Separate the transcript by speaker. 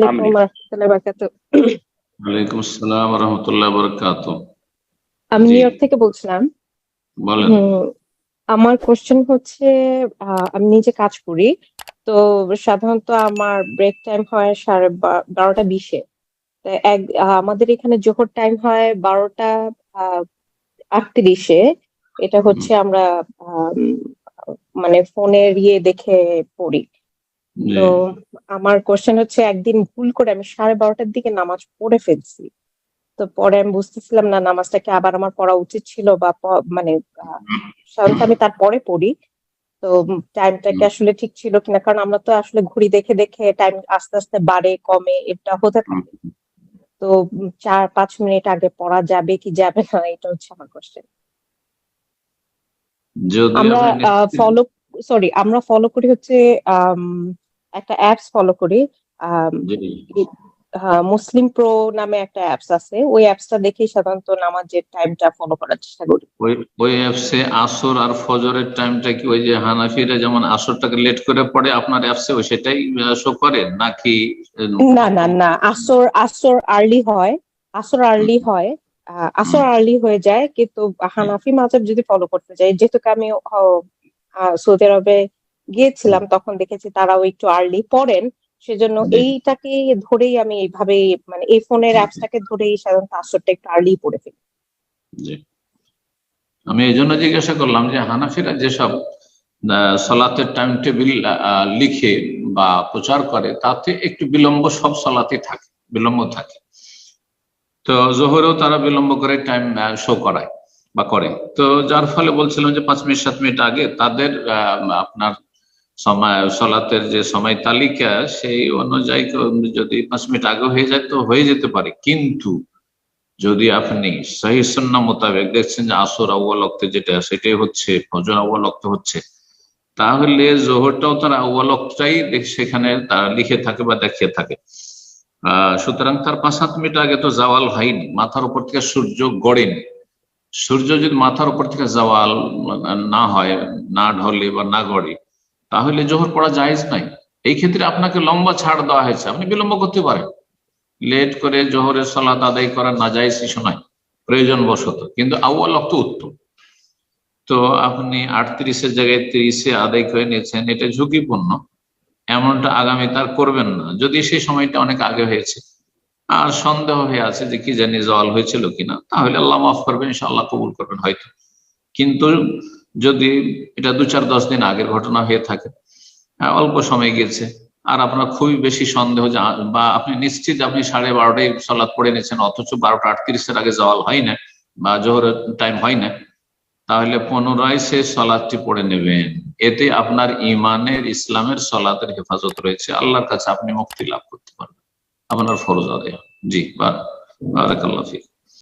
Speaker 1: আলাইকুম রাহমাতুল্লাহি ওয়া বারাকাতুহু।
Speaker 2: ওয়ালাইকুম আসসালাম ওয়া রাহমাতুল্লাহি ওয়া বারাকাতুহু।
Speaker 1: আমি
Speaker 2: জি
Speaker 1: নিউ ইয়র্ক থেকে বলছিলাম।
Speaker 2: বলেন।
Speaker 1: হুম, আমার কোশ্চেন হচ্ছে, আমি নিজে কাজ করি। তো সাধারণত আমার ব্রেক টাইম হয় 12:20-এ। তো আমাদের এখানে জোহর টাইম হয় 12:38-এ। এটা
Speaker 2: হুম,
Speaker 1: হচ্ছে আমরা আম মানে ফোনের দেখে পড়ি।
Speaker 2: জি
Speaker 1: তো আমার কোশ্চেন হচ্ছে, একদিন ভুল করে আমি 12:30টার দিকে নামাজ পড়ে ফেলছি। তো পরে আমি বুঝতেছিলাম না নামাজটা কি আবার আমার পড়া উচিত ছিল বা মানে সাধারণত আমি তারপরে পড়ি। তো টাইমটা কি
Speaker 2: হুম,
Speaker 1: আসলে ঠিক ছিল কিনা, কারণ আমরা তো আসলে ঘড়ি দেখে দেখে টাইম আস্তে আস্তে বাড়ে কমে এটা হতে
Speaker 2: হুম।
Speaker 1: থাকে। তো 4-5 মিনিট আগে পড়া যাবে কি যাবে না, এটা হচ্ছে আমার কোশ্চেন।
Speaker 2: যদি
Speaker 1: আমরা
Speaker 2: আপনি নিশ্চিত।
Speaker 1: ফলো আমরা ফলো করি হচ্ছে আম, একটা অ্যাপস ফলো করি। আম,
Speaker 2: জি
Speaker 1: ই- হ্যাঁ, মুসলিম প্রো নামে একটা অ্যাপস আছে, ওই অ্যাপসটা দেখেই সাধারণত নামাজের টাইমটা ফলো করার চেষ্টা করি।
Speaker 2: ওই ওই অ্যাপসে আসর আর ফজরের টাইমটা কি ওই যে হানাফিরা যেমন আসরটাকে লেট করে পড়ে আপনার অ্যাপসে ওই সেটাই শো করে নাকি?
Speaker 1: না না
Speaker 2: নতুন।
Speaker 1: না, আসর আসর আর্লি হয়। আসর আর্লি হয়।
Speaker 2: হুম,
Speaker 1: আসর আর্লি হয়ে যায়, কিন্তু হানাফি মাযহাব যদি ফলো করতে যাই, যেহেতু আমি সৌদি আরবে
Speaker 2: হুম,
Speaker 1: গিয়েছিলাম, তখন দেখেছি তারাও একটু আর্লি পড়েন। সেজন্য
Speaker 2: জি
Speaker 1: এইটাকে ধরেই আমি এইভাবে, মানে এই ফোনের অ্যাপসটাকে ধরেই সাধারণত আসরটা একটু আর্লি পড়ে ফেলি।
Speaker 2: জি। আমি এই জন্য জিজ্ঞাসা করলাম যে হানাফিরা যেসব সালাতের টাইম টেবিল লিখে বা প্রচার করে তাতে একটু বিলম্ব সব সালাতে থাকে, বিলম্ব থাকে। তো জোহরেও তারা বিলম্ব করে টাইম শো করায় বা করে। তো যার ফলে বলছিলাম যে 5 মিনিট 7 মিনিট আগে তাদের আপনার সময় সলাতের যে সময় তালিকা সেই অনুযায়ী যদি 5 মিনিট আগে হয়ে যায় তো হয়ে যেতে পারে, কিন্তু যদি আপনি সহিহ সুন্নাহ মোতাবেক দেখছেন যে আসর আউয়াল ওয়াক্তে যেটা সেটাই হচ্ছে, ফজর আউয়াল ওয়াক্তে হচ্ছে, তাহলে জোহরটাও তার আউয়াল ওয়াক্তটাই সেখানে তারা লিখে থাকে বা দেখিয়ে থাকে। সুতরাং তার 5-7 মিনিট আগে তো জাওয়াল হয়নি, মাথার উপর থেকে সূর্য গড়েনি। সূর্য যদি মাথার উপর থেকে জাওয়াল না হয়, না ঢলে বা না গড়ে, তাহলে জোহর পড়া জায়েজ নাই। এই ক্ষেত্রে আপনাকে লম্বা ছাড় দেওয়া হয়েছে, আপনি বিলম্ব করতে পারেন। লেট করে জোহরের সালাত আদায় করা নাজায়েজ কিছু নয়, প্রয়োজন বশত, কিন্তু আউয়াল ওয়াক্ত উত্তম। তো আপনি 38-এর জায়গায় 30-এ আদায় করে নিয়েছেন, এটা ঝুঁকিপূর্ণ। এমনটা আগামী তার করবেন না যদি সেই সময়টা অনেক আগে হয়েছে আর সন্দেহ হয়ে আছে যে কি জানি জল হয়েছিল কিনা, তাহলে আল্লাহ মাফ করবেন, ইনশাআল্লাহ কবুল করবেন হয়তো। কিন্তু যদি এটা 2-4-10 দিন আগের ঘটনা হয়ে থাকে, অল্প সময় গিয়েছে, আর আপনার খুবই বেশি সন্দেহ বা আপনি নিশ্চিত আপনি 12:30টায় সালাত পড়ে নিয়েছেন অথচ 12:38-এর আগে জওয়াল হয় না বা জোহরের টাইম হয় না, তাহলে পুনরায় সে সলাদটি পড়ে নেবেন। এতে আপনার ইমানের, ইসলামের, সলাতের হেফাজত রয়েছে, আল্লাহর কাছে আপনি মুক্তি লাভ করতে পারবেন, আপনার ফরজ আদায়। জি, বারাকাল্লাহ ফিক।